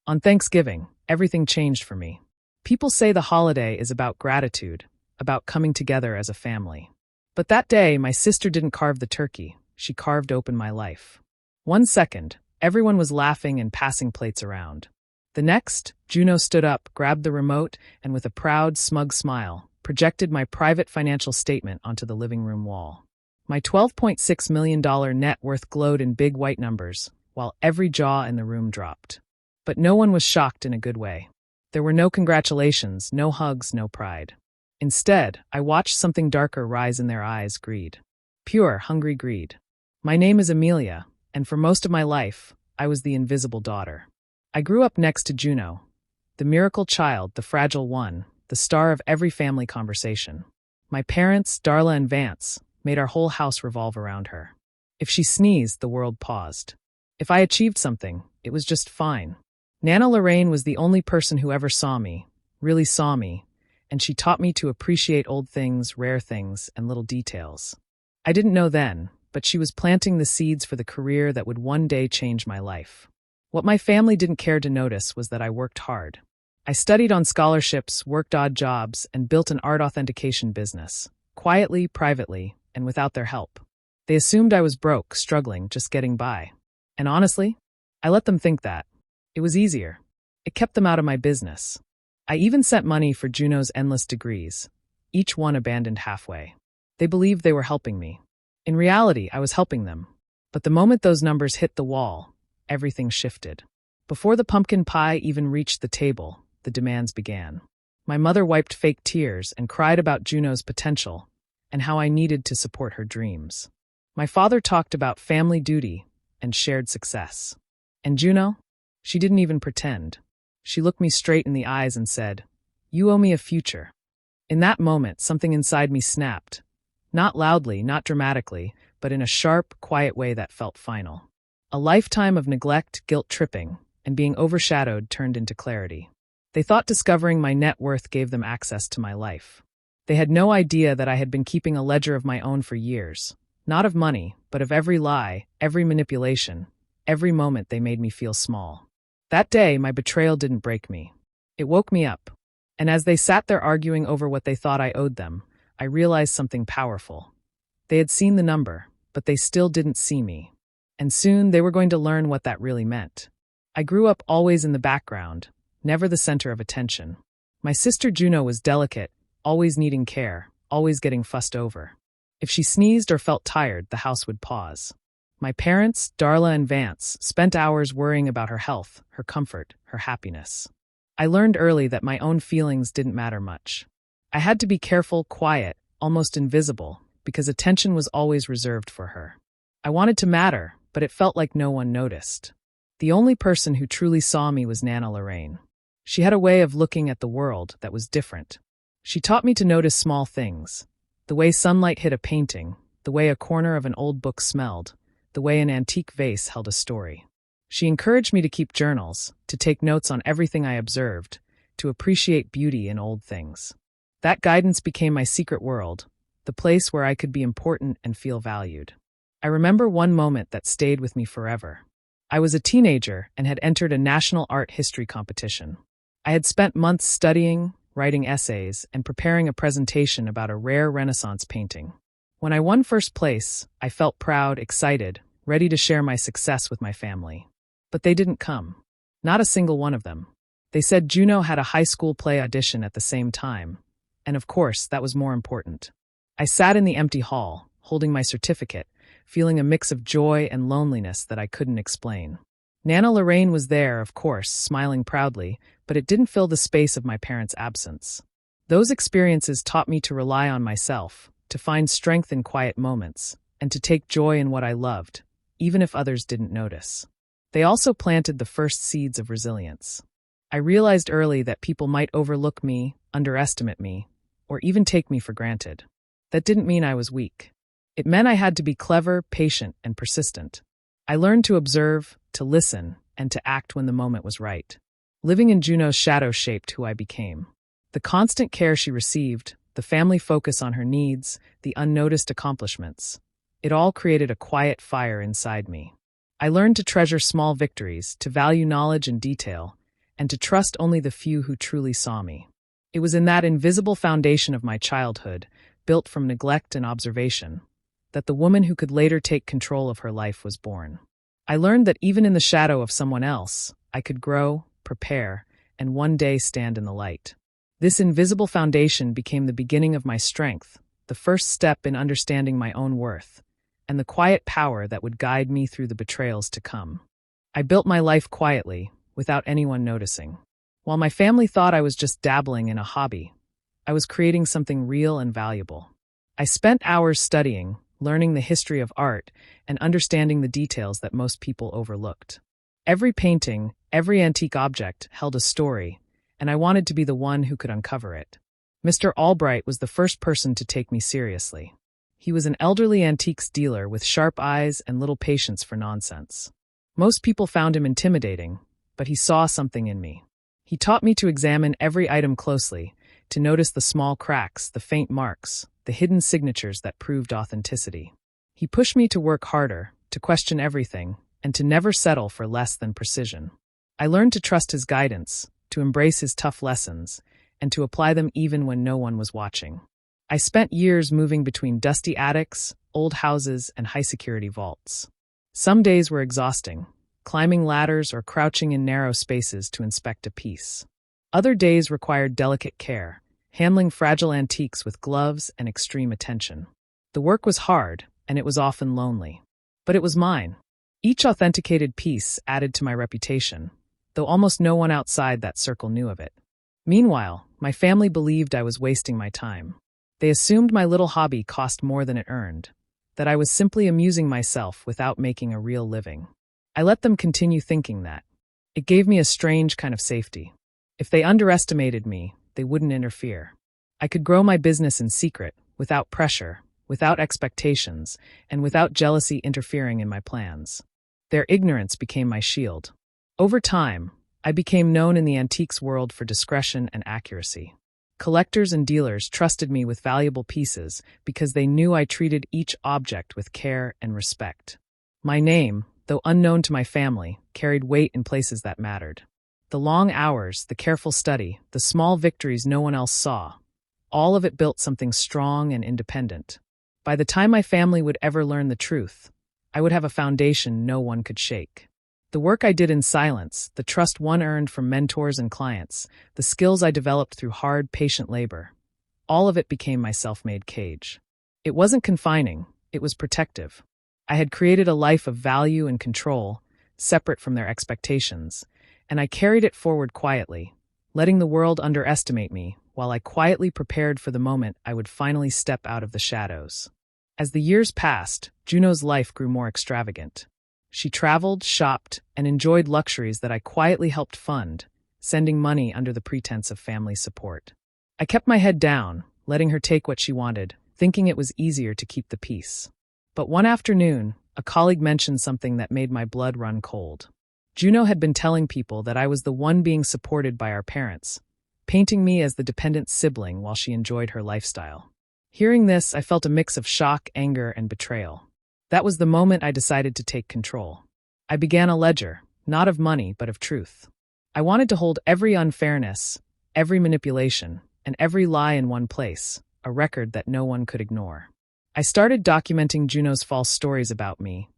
On Thanksgiving, everything changed for me. People say the holiday is about gratitude, about coming together as a family. But that day, my sister didn't carve the turkey, she carved open my life. 1 second, everyone was laughing and passing plates around. The next, Juno stood up, grabbed the remote, and with a proud, smug smile, projected my private financial statement onto the living room wall. My $12.6 million net worth glowed in big white numbers, while every jaw in the room dropped. But no one was shocked in a good way. There were no congratulations, no hugs, no pride. Instead, I watched something darker rise in their eyes: greed. Pure, hungry greed. My name is Amelia, and for most of my life, I was the invisible daughter. I grew up next to Juno, the miracle child, the fragile one, the star of every family conversation. My parents, Darla and Vance, made our whole house revolve around her. If she sneezed, the world paused. If I achieved something, it was just fine. Nana Lorraine was the only person who ever saw me, really saw me, and she taught me to appreciate old things, rare things, and little details. I didn't know then, but she was planting the seeds for the career that would one day change my life. What my family didn't care to notice was that I worked hard. I studied on scholarships, worked odd jobs, and built an art authentication business, quietly, privately, and without their help. They assumed I was broke, struggling, just getting by. And honestly, I let them think that. It was easier. It kept them out of my business. I even sent money for Juno's endless degrees, each one abandoned halfway. They believed they were helping me. In reality, I was helping them. But the moment those numbers hit the wall, everything shifted. Before the pumpkin pie even reached the table, the demands began. My mother wiped fake tears and cried about Juno's potential and how I needed to support her dreams. My father talked about family duty and shared success. And Juno? She didn't even pretend. She looked me straight in the eyes and said, "You owe me a future." In that moment, something inside me snapped. Not loudly, not dramatically, but in a sharp, quiet way that felt final. A lifetime of neglect, guilt-tripping, and being overshadowed turned into clarity. They thought discovering my net worth gave them access to my life. They had no idea that I had been keeping a ledger of my own for years, not of money, but of every lie, every manipulation, every moment they made me feel small. That day, my betrayal didn't break me. It woke me up. And as they sat there arguing over what they thought I owed them, I realized something powerful. They had seen the number, but they still didn't see me. And soon they were going to learn what that really meant. I grew up always in the background, never the center of attention. My sister Juno was delicate, always needing care, always getting fussed over. If she sneezed or felt tired, the house would pause. My parents, Darla and Vance, spent hours worrying about her health, her comfort, her happiness. I learned early that my own feelings didn't matter much. I had to be careful, quiet, almost invisible, because attention was always reserved for her. I wanted to matter, but it felt like no one noticed. The only person who truly saw me was Nana Lorraine. She had a way of looking at the world that was different. She taught me to notice small things. The way sunlight hit a painting, the way a corner of an old book smelled, the way an antique vase held a story. She encouraged me to keep journals, to take notes on everything I observed, to appreciate beauty in old things. That guidance became my secret world, the place where I could be important and feel valued. I remember one moment that stayed with me forever. I was a teenager and had entered a national art history competition. I had spent months studying, writing essays, and preparing a presentation about a rare Renaissance painting. When I won first place, I felt proud, excited, ready to share my success with my family. But they didn't come. Not a single one of them. They said Juno had a high school play audition at the same time. And of course, that was more important. I sat in the empty hall, holding my certificate, feeling a mix of joy and loneliness that I couldn't explain. Nana Lorraine was there, of course, smiling proudly, but it didn't fill the space of my parents' absence. Those experiences taught me to rely on myself, to find strength in quiet moments, and to take joy in what I loved, even if others didn't notice. They also planted the first seeds of resilience. I realized early that people might overlook me, underestimate me, or even take me for granted. That didn't mean I was weak. It meant I had to be clever, patient, and persistent. I learned to observe, to listen, and to act when the moment was right. Living in Juno's shadow shaped who I became. The constant care she received, the family focus on her needs, the unnoticed accomplishments. It all created a quiet fire inside me. I learned to treasure small victories, to value knowledge and detail, and to trust only the few who truly saw me. It was in that invisible foundation of my childhood, built from neglect and observation, that the woman who could later take control of her life was born. I learned that even in the shadow of someone else, I could grow, prepare, and one day stand in the light. This invisible foundation became the beginning of my strength, the first step in understanding my own worth, and the quiet power that would guide me through the betrayals to come. I built my life quietly, without anyone noticing. While my family thought I was just dabbling in a hobby, I was creating something real and valuable. I spent hours studying, learning the history of art, and understanding the details that most people overlooked. Every painting, every antique object held a story, and I wanted to be the one who could uncover it. Mr. Albright was the first person to take me seriously. He was an elderly antiques dealer with sharp eyes and little patience for nonsense. Most people found him intimidating, but he saw something in me. He taught me to examine every item closely, to notice the small cracks, the faint marks, the hidden signatures that proved authenticity. He pushed me to work harder, to question everything, and to never settle for less than precision. I learned to trust his guidance, to embrace his tough lessons, and to apply them even when no one was watching. I spent years moving between dusty attics, old houses, and high-security vaults. Some days were exhausting, climbing ladders or crouching in narrow spaces to inspect a piece. Other days required delicate care, handling fragile antiques with gloves and extreme attention. The work was hard, and it was often lonely. But it was mine. Each authenticated piece added to my reputation, though almost no one outside that circle knew of it. Meanwhile, my family believed I was wasting my time. They assumed my little hobby cost more than it earned, that I was simply amusing myself without making a real living. I let them continue thinking that. It gave me a strange kind of safety. If they underestimated me, they wouldn't interfere. I could grow my business in secret, without pressure, without expectations, and without jealousy interfering in my plans. Their ignorance became my shield. Over time, I became known in the antiques world for discretion and accuracy. Collectors and dealers trusted me with valuable pieces because they knew I treated each object with care and respect. My name, though unknown to my family, carried weight in places that mattered. The long hours, the careful study, the small victories no one else saw, all of it built something strong and independent. By the time my family would ever learn the truth, I would have a foundation no one could shake. The work I did in silence, the trust one earned from mentors and clients, the skills I developed through hard, patient labor, all of it became my self-made cage. It wasn't confining, it was protective. I had created a life of value and control, separate from their expectations, and I carried it forward quietly, letting the world underestimate me while I quietly prepared for the moment I would finally step out of the shadows. As the years passed, Juno's life grew more extravagant. She traveled, shopped, and enjoyed luxuries that I quietly helped fund, sending money under the pretense of family support. I kept my head down, letting her take what she wanted, thinking it was easier to keep the peace. But one afternoon, a colleague mentioned something that made my blood run cold. Juno had been telling people that I was the one being supported by our parents, painting me as the dependent sibling while she enjoyed her lifestyle. Hearing this, I felt a mix of shock, anger, and betrayal. That was the moment I decided to take control. I began a ledger, not of money, but of truth. I wanted to hold every unfairness, every manipulation, and every lie in one place, a record that no one could ignore. I started documenting Juno's false stories about me,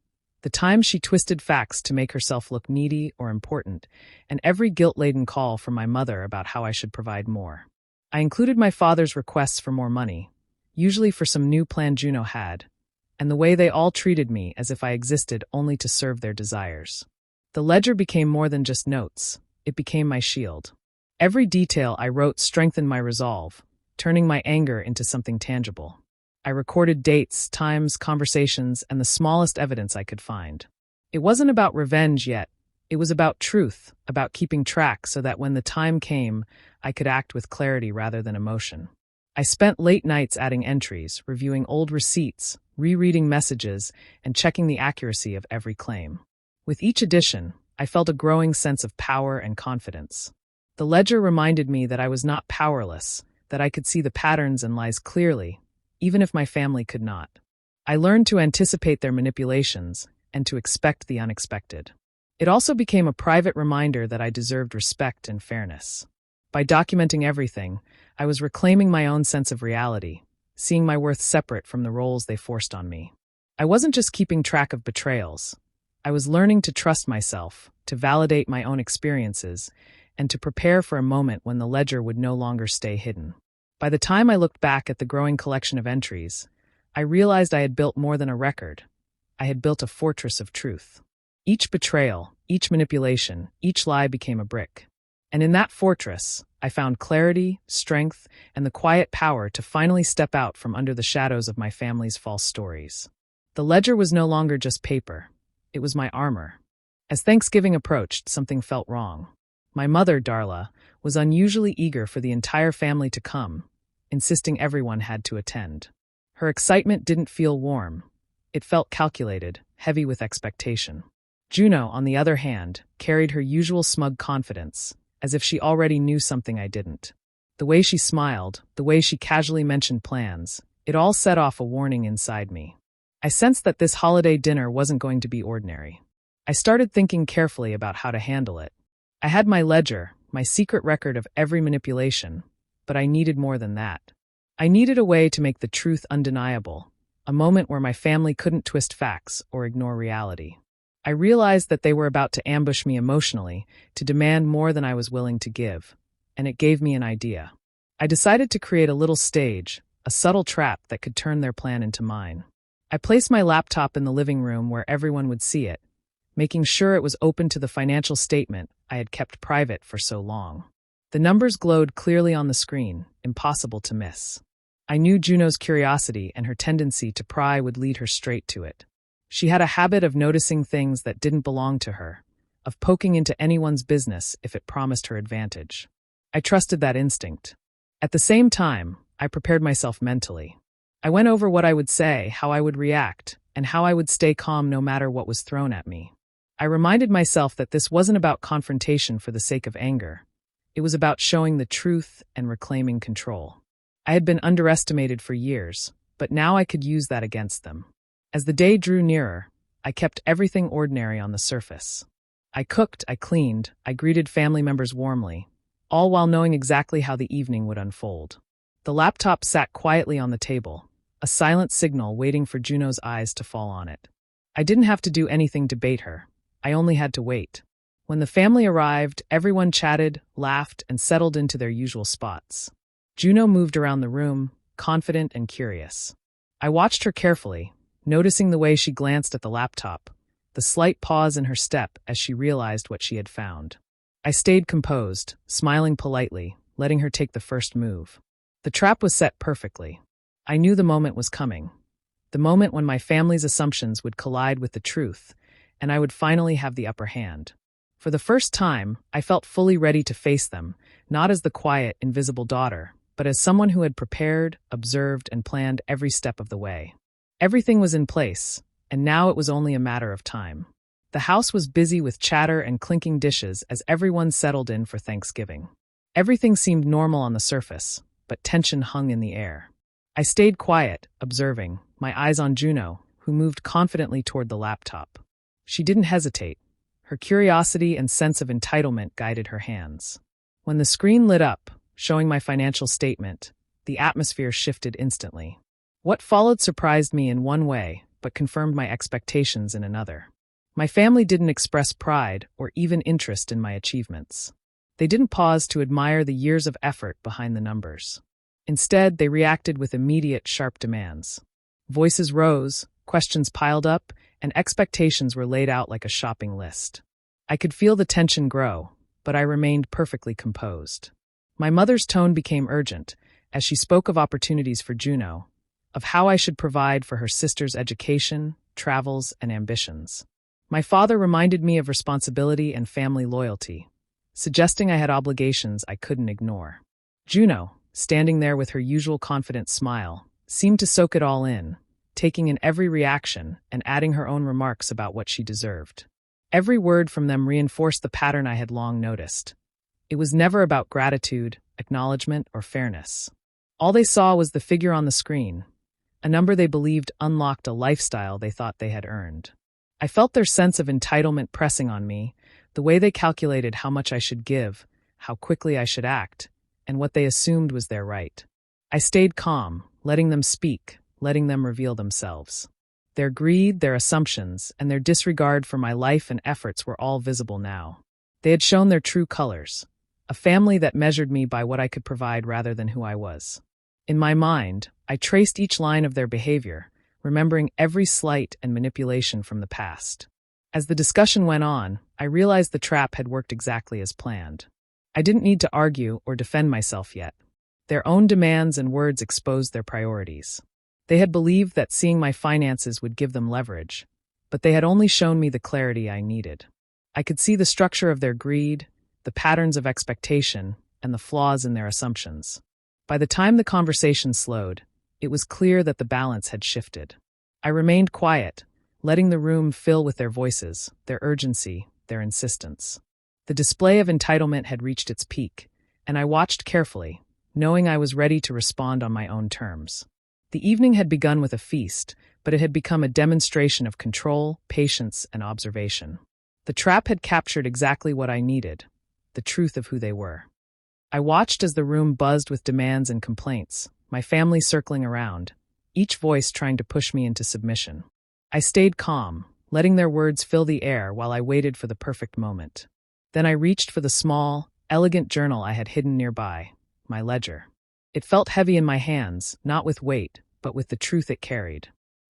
the times she twisted facts to make herself look needy or important, and every guilt-laden call from my mother about how I should provide more. I included my father's requests for more money, usually for some new plan Juno had, and the way they all treated me as if I existed only to serve their desires. The ledger became more than just notes, it became my shield. Every detail I wrote strengthened my resolve, turning my anger into something tangible. I recorded dates, times, conversations, and the smallest evidence I could find. It wasn't about revenge yet, it was about truth, about keeping track so that when the time came, I could act with clarity rather than emotion. I spent late nights adding entries, reviewing old receipts, rereading messages, and checking the accuracy of every claim. With each edition, I felt a growing sense of power and confidence. The ledger reminded me that I was not powerless, that I could see the patterns and lies clearly, even if my family could not. I learned to anticipate their manipulations and to expect the unexpected. It also became a private reminder that I deserved respect and fairness. By documenting everything, I was reclaiming my own sense of reality, seeing my worth separate from the roles they forced on me. I wasn't just keeping track of betrayals. I was learning to trust myself, to validate my own experiences, and to prepare for a moment when the ledger would no longer stay hidden. By the time I looked back at the growing collection of entries, I realized I had built more than a record. I had built a fortress of truth. Each betrayal, each manipulation, each lie became a brick. And in that fortress, I found clarity, strength, and the quiet power to finally step out from under the shadows of my family's false stories. The ledger was no longer just paper. It was my armor. As Thanksgiving approached, something felt wrong. My mother, Darla, was unusually eager for the entire family to come, insisting everyone had to attend. Her excitement didn't feel warm. It felt calculated, heavy with expectation. Juno, on the other hand, carried her usual smug confidence, as if she already knew something I didn't. The way she smiled, the way she casually mentioned plans, it all set off a warning inside me. I sensed that this holiday dinner wasn't going to be ordinary. I started thinking carefully about how to handle it. I had my ledger, my secret record of every manipulation, but I needed more than that. I needed a way to make the truth undeniable, a moment where my family couldn't twist facts or ignore reality. I realized that they were about to ambush me emotionally, to demand more than I was willing to give, and it gave me an idea. I decided to create a little stage, a subtle trap that could turn their plan into mine. I placed my laptop in the living room where everyone would see it, making sure it was open to the financial statement I had kept private for so long. The numbers glowed clearly on the screen, impossible to miss. I knew Juno's curiosity and her tendency to pry would lead her straight to it. She had a habit of noticing things that didn't belong to her, of poking into anyone's business if it promised her advantage. I trusted that instinct. At the same time, I prepared myself mentally. I went over what I would say, how I would react, and how I would stay calm no matter what was thrown at me. I reminded myself that this wasn't about confrontation for the sake of anger. It was about showing the truth and reclaiming control. I had been underestimated for years, but now I could use that against them. As the day drew nearer, I kept everything ordinary on the surface. I cooked, I cleaned, I greeted family members warmly, all while knowing exactly how the evening would unfold. The laptop sat quietly on the table, a silent signal waiting for Juno's eyes to fall on it. I didn't have to do anything to bait her. I only had to wait. When the family arrived, everyone chatted, laughed, and settled into their usual spots. Juno moved around the room, confident and curious. I watched her carefully, noticing the way she glanced at the laptop, the slight pause in her step as she realized what she had found. I stayed composed, smiling politely, letting her take the first move. The trap was set perfectly. I knew the moment was coming. The moment when my family's assumptions would collide with the truth, and I would finally have the upper hand. For the first time, I felt fully ready to face them, not as the quiet, invisible daughter, but as someone who had prepared, observed, and planned every step of the way. Everything was in place, and now it was only a matter of time. The house was busy with chatter and clinking dishes as everyone settled in for Thanksgiving. Everything seemed normal on the surface, but tension hung in the air. I stayed quiet, observing, my eyes on Juno, who moved confidently toward the laptop. She didn't hesitate. Her curiosity and sense of entitlement guided her hands. When the screen lit up, showing my financial statement, the atmosphere shifted instantly. What followed surprised me in one way, but confirmed my expectations in another. My family didn't express pride or even interest in my achievements. They didn't pause to admire the years of effort behind the numbers. Instead, they reacted with immediate, sharp demands. Voices rose, questions piled up, and expectations were laid out like a shopping list. I could feel the tension grow, but I remained perfectly composed. My mother's tone became urgent, as she spoke of opportunities for Juno, of how I should provide for her sister's education, travels, and ambitions. My father reminded me of responsibility and family loyalty, suggesting I had obligations I couldn't ignore. Juno, standing there with her usual confident smile, seemed to soak it all in, taking in every reaction and adding her own remarks about what she deserved. Every word from them reinforced the pattern I had long noticed. It was never about gratitude, acknowledgement, or fairness. All they saw was the figure on the screen, a number they believed unlocked a lifestyle they thought they had earned. I felt their sense of entitlement pressing on me, the way they calculated how much I should give, how quickly I should act, and what they assumed was their right. I stayed calm, letting them speak, letting them reveal themselves. Their greed, their assumptions, and their disregard for my life and efforts were all visible now. They had shown their true colors, a family that measured me by what I could provide rather than who I was. In my mind, I traced each line of their behavior, remembering every slight and manipulation from the past. As the discussion went on, I realized the trap had worked exactly as planned. I didn't need to argue or defend myself yet. Their own demands and words exposed their priorities. They had believed that seeing my finances would give them leverage, but they had only shown me the clarity I needed. I could see the structure of their greed, the patterns of expectation, and the flaws in their assumptions. By the time the conversation slowed, it was clear that the balance had shifted. I remained quiet, letting the room fill with their voices, their urgency, their insistence. The display of entitlement had reached its peak, and I watched carefully, knowing I was ready to respond on my own terms. The evening had begun with a feast, but it had become a demonstration of control, patience, and observation. The trap had captured exactly what I needed, the truth of who they were. I watched as the room buzzed with demands and complaints, my family circling around, each voice trying to push me into submission. I stayed calm, letting their words fill the air while I waited for the perfect moment. Then I reached for the small, elegant journal I had hidden nearby, my ledger. It felt heavy in my hands, not with weight, but with the truth it carried.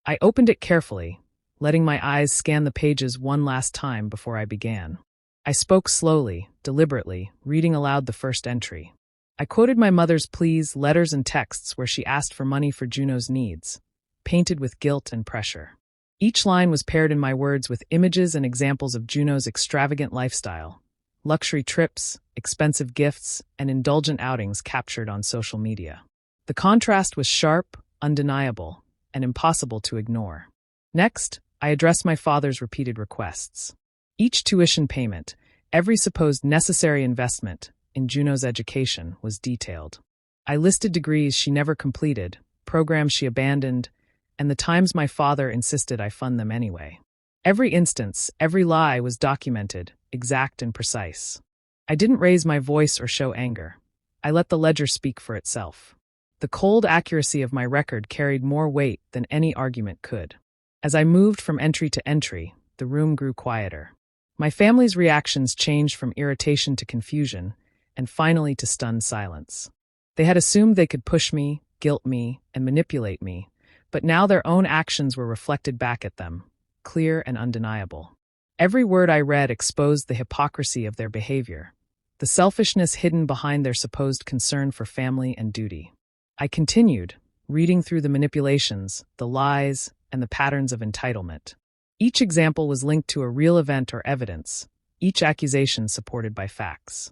I opened it carefully, letting my eyes scan the pages one last time before I began. I spoke slowly, deliberately, reading aloud the first entry. I quoted my mother's pleas, letters, and texts where she asked for money for Juno's needs, painted with guilt and pressure. Each line was paired in my words with images and examples of Juno's extravagant lifestyle, luxury trips, expensive gifts, and indulgent outings captured on social media. The contrast was sharp, undeniable, and impossible to ignore. Next, I addressed my father's repeated requests. Each tuition payment, every supposed necessary investment in Juno's education was detailed. I listed degrees she never completed, programs she abandoned, and the times my father insisted I fund them anyway. Every instance, every lie was documented, exact and precise. I didn't raise my voice or show anger. I let the ledger speak for itself. The cold accuracy of my record carried more weight than any argument could. As I moved from entry to entry, the room grew quieter. My family's reactions changed from irritation to confusion, and finally to stunned silence. They had assumed they could push me, guilt me, and manipulate me, but now their own actions were reflected back at them, clear and undeniable. Every word I read exposed the hypocrisy of their behavior, the selfishness hidden behind their supposed concern for family and duty. I continued, reading through the manipulations, the lies, and the patterns of entitlement. Each example was linked to a real event or evidence, each accusation supported by facts.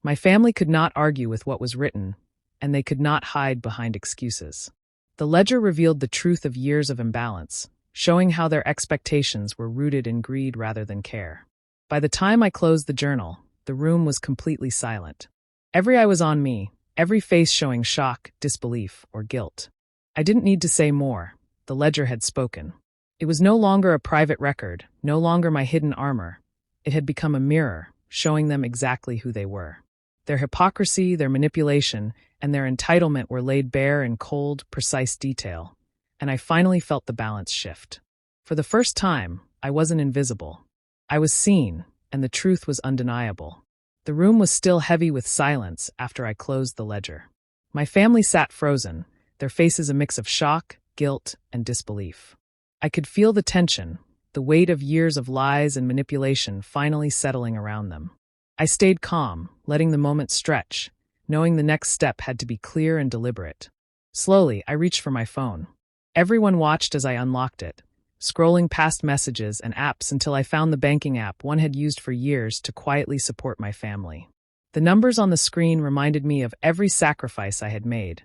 My family could not argue with what was written, and they could not hide behind excuses. The ledger revealed the truth of years of imbalance, showing how their expectations were rooted in greed rather than care. By the time I closed the journal, the room was completely silent. Every eye was on me, every face showing shock, disbelief, or guilt. I didn't need to say more. The ledger had spoken. It was no longer a private record, no longer my hidden armor. It had become a mirror, showing them exactly who they were. Their hypocrisy, their manipulation, and their entitlement were laid bare in cold, precise detail, and I finally felt the balance shift. For the first time, I wasn't invisible. I was seen, and the truth was undeniable. The room was still heavy with silence after I closed the ledger. My family sat frozen, their faces a mix of shock, guilt, and disbelief. I could feel the tension, the weight of years of lies and manipulation finally settling around them. I stayed calm, letting the moment stretch, knowing the next step had to be clear and deliberate. Slowly, I reached for my phone. Everyone watched as I unlocked it, scrolling past messages and apps until I found the banking app one had used for years to quietly support my family. The numbers on the screen reminded me of every sacrifice I had made,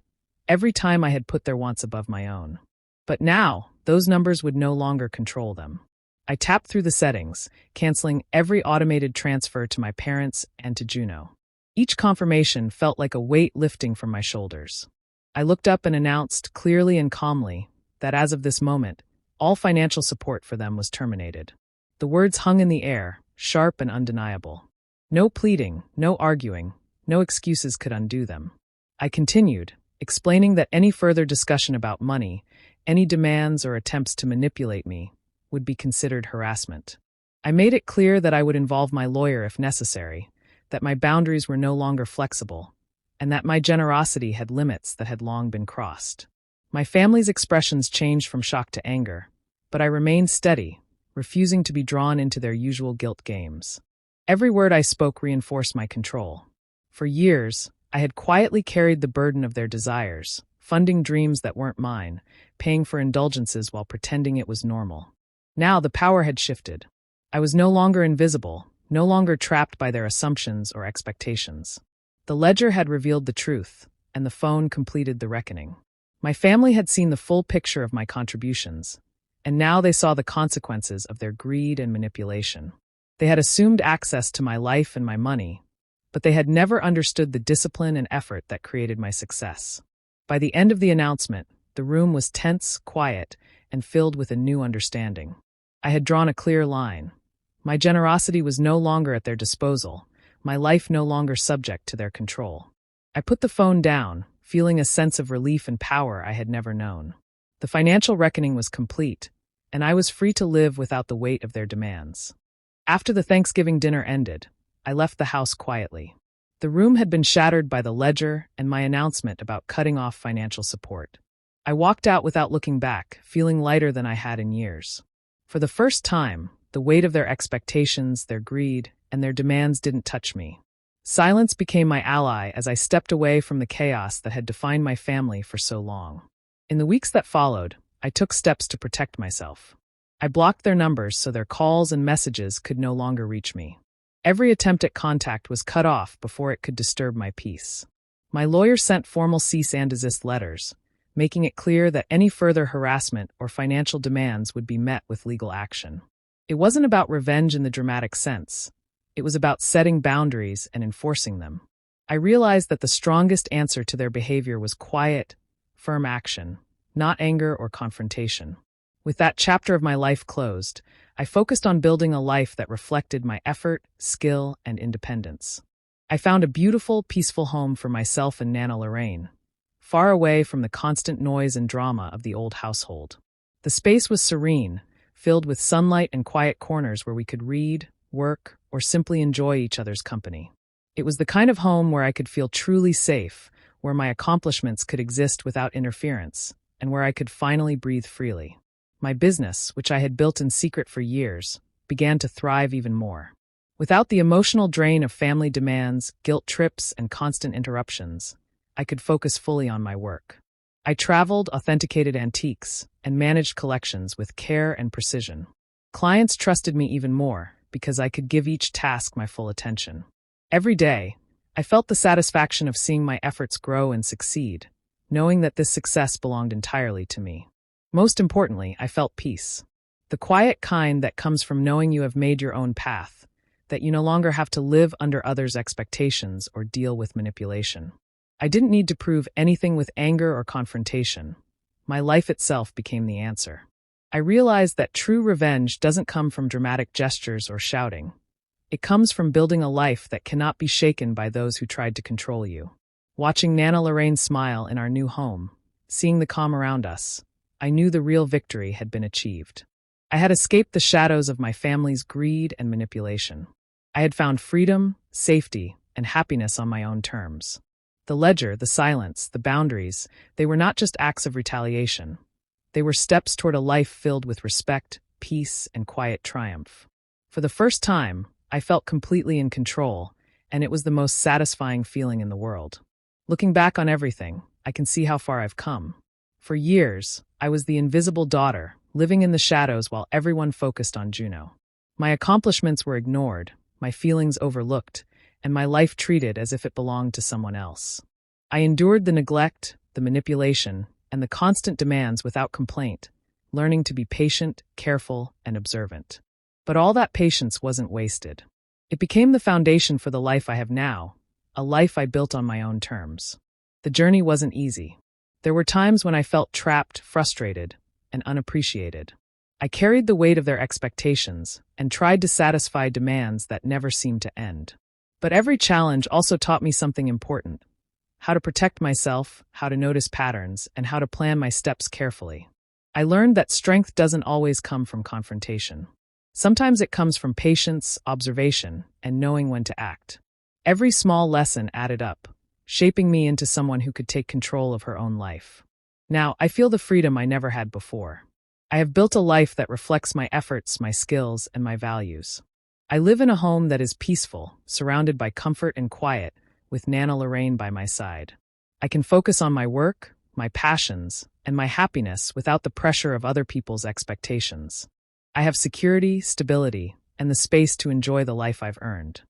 every time I had put their wants above my own. But now, those numbers would no longer control them. I tapped through the settings, canceling every automated transfer to my parents and to Juno. Each confirmation felt like a weight lifting from my shoulders. I looked up and announced clearly and calmly that as of this moment, all financial support for them was terminated. The words hung in the air, sharp and undeniable. No pleading, no arguing, no excuses could undo them. I continued, explaining that any further discussion about money, any demands or attempts to manipulate me, would be considered harassment. I made it clear that I would involve my lawyer if necessary, that my boundaries were no longer flexible, and that my generosity had limits that had long been crossed. My family's expressions changed from shock to anger, but I remained steady, refusing to be drawn into their usual guilt games. Every word I spoke reinforced my control. For years, I had quietly carried the burden of their desires, funding dreams that weren't mine, paying for indulgences while pretending it was normal. Now the power had shifted. I was no longer invisible, no longer trapped by their assumptions or expectations. The ledger had revealed the truth, and the phone completed the reckoning. My family had seen the full picture of my contributions, and now they saw the consequences of their greed and manipulation. They had assumed access to my life and my money, but they had never understood the discipline and effort that created my success. By the end of the announcement, the room was tense, quiet, and filled with a new understanding. I had drawn a clear line. My generosity was no longer at their disposal, my life no longer subject to their control. I put the phone down, feeling a sense of relief and power I had never known. The financial reckoning was complete, and I was free to live without the weight of their demands. After the Thanksgiving dinner ended, I left the house quietly. The room had been shattered by the ledger and my announcement about cutting off financial support. I walked out without looking back, feeling lighter than I had in years. For the first time, the weight of their expectations, their greed, and their demands didn't touch me. Silence became my ally as I stepped away from the chaos that had defined my family for so long. In the weeks that followed, I took steps to protect myself. I blocked their numbers so their calls and messages could no longer reach me. Every attempt at contact was cut off before it could disturb my peace. My lawyer sent formal cease and desist letters, making it clear that any further harassment or financial demands would be met with legal action. It wasn't about revenge in the dramatic sense. It was about setting boundaries and enforcing them. I realized that the strongest answer to their behavior was quiet, firm action, not anger or confrontation. With that chapter of my life closed, I focused on building a life that reflected my effort, skill, and independence. I found a beautiful, peaceful home for myself and Nana Lorraine, far away from the constant noise and drama of the old household. The space was serene, filled with sunlight and quiet corners where we could read, work, or simply enjoy each other's company. It was the kind of home where I could feel truly safe, where my accomplishments could exist without interference, and where I could finally breathe freely. My business, which I had built in secret for years, began to thrive even more. Without the emotional drain of family demands, guilt trips, and constant interruptions, I could focus fully on my work. I traveled, authenticated antiques, and managed collections with care and precision. Clients trusted me even more because I could give each task my full attention. Every day, I felt the satisfaction of seeing my efforts grow and succeed, knowing that this success belonged entirely to me. Most importantly, I felt peace. The quiet kind that comes from knowing you have made your own path, that you no longer have to live under others' expectations or deal with manipulation. I didn't need to prove anything with anger or confrontation. My life itself became the answer. I realized that true revenge doesn't come from dramatic gestures or shouting. It comes from building a life that cannot be shaken by those who tried to control you. Watching Nana Lorraine smile in our new home, seeing the calm around us, I knew the real victory had been achieved. I had escaped the shadows of my family's greed and manipulation. I had found freedom, safety, and happiness on my own terms. The ledger, the silence, the boundaries, they were not just acts of retaliation. They were steps toward a life filled with respect, peace, and quiet triumph. For the first time, I felt completely in control, and it was the most satisfying feeling in the world. Looking back on everything, I can see how far I've come. For years, I was the invisible daughter, living in the shadows while everyone focused on Juno. My accomplishments were ignored, my feelings overlooked, and my life treated as if it belonged to someone else. I endured the neglect, the manipulation, and the constant demands without complaint, learning to be patient, careful, and observant. But all that patience wasn't wasted. It became the foundation for the life I have now, a life I built on my own terms. The journey wasn't easy. There were times when I felt trapped, frustrated, and unappreciated. I carried the weight of their expectations and tried to satisfy demands that never seemed to end. But every challenge also taught me something important: how to protect myself, how to notice patterns, and how to plan my steps carefully. I learned that strength doesn't always come from confrontation. Sometimes it comes from patience, observation, and knowing when to act. Every small lesson added up, shaping me into someone who could take control of her own life. Now, I feel the freedom I never had before. I have built a life that reflects my efforts, my skills, and my values. I live in a home that is peaceful, surrounded by comfort and quiet, with Nana Lorraine by my side. I can focus on my work, my passions, and my happiness without the pressure of other people's expectations. I have security, stability, and the space to enjoy the life I've earned.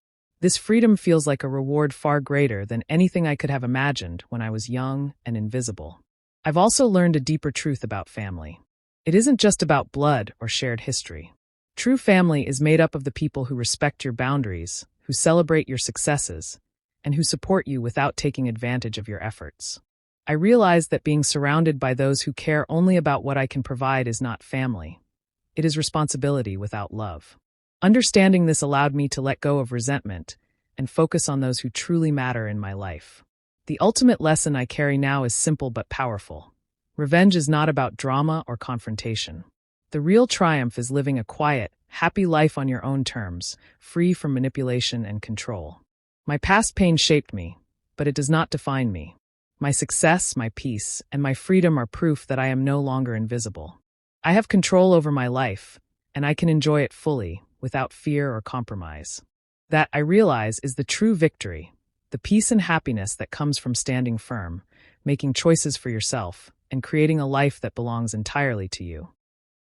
This freedom feels like a reward far greater than anything I could have imagined when I was young and invisible. I've also learned a deeper truth about family. It isn't just about blood or shared history. True family is made up of the people who respect your boundaries, who celebrate your successes, and who support you without taking advantage of your efforts. I realized that being surrounded by those who care only about what I can provide is not family. It is responsibility without love. Understanding this allowed me to let go of resentment and focus on those who truly matter in my life. The ultimate lesson I carry now is simple but powerful. Revenge is not about drama or confrontation. The real triumph is living a quiet, happy life on your own terms, free from manipulation and control. My past pain shaped me, but it does not define me. My success, my peace, and my freedom are proof that I am no longer invisible. I have control over my life, and I can enjoy it fully, without fear or compromise. That, I realize, is the true victory, the peace and happiness that comes from standing firm, making choices for yourself, and creating a life that belongs entirely to you.